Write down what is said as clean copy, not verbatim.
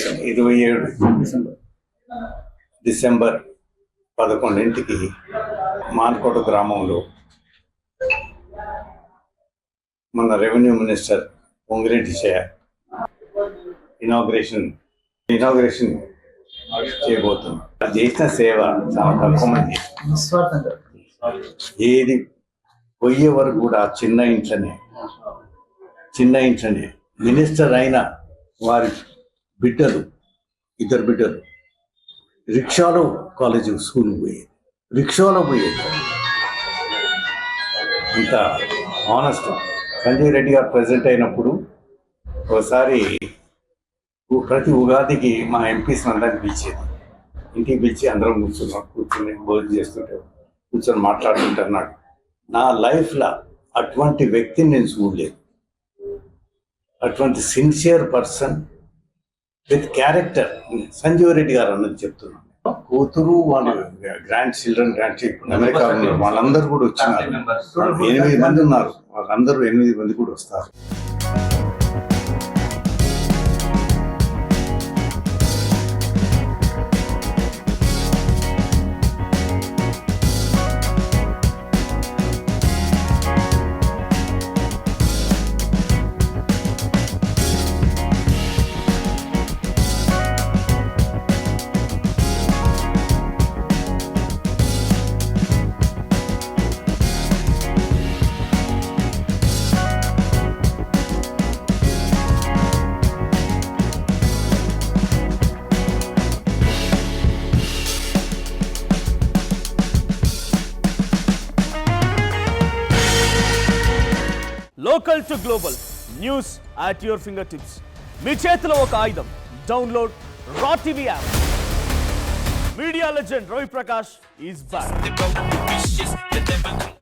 27 December 11ంటికి Mankota గ్రామంలో మన revenue minister Pongireddy inauguration చేయబోతున్నాం. చేసిన సేవ చాలా తక్కువ మంది ఏది పోయే వరకు కూడా చిన్న ఇంట్లోనే మినిస్టర్ అయిన వారి ఇద్దరు బిడ్డలు రిక్షాలో కాలేజీ స్కూల్కి పోయేది, రిక్షాలో పోయేది. ఇంత ఆనెస్ట్. సంజయ్ రెడ్డి గారు ప్రెసిడెంట్ అయినప్పుడు ఒకసారి ప్రతి ఉగాదికి మా ఎంపీస్ అందరిని పిలిచేది, ఇంటికి పిలిచి అందరం కూర్చొని భోజనం చేస్తుంటే కూర్చొని మాట్లాడుతుంటున్నాడు. నా లైఫ్లో అటువంటి వ్యక్తిని నేను చూడలేదు. అటువంటి sincere person with character Sanjeev Reddy గారు అన్నది చెప్తున్నాను. కూతురు వాళ్ళు గ్రాండ్ చిల్డ్రన్ అమెరికా ఉన్నారు, వాళ్ళందరూ కూడా వచ్చినారు. 8 మంది ఉన్నారు, వాళ్ళందరూ 8 మంది కూడా వస్తారు. Local to global news at your fingertips. మీ చేతిలో ఒక ఆయుధం. Download R TV app. Media legend Ravi Prakash is back.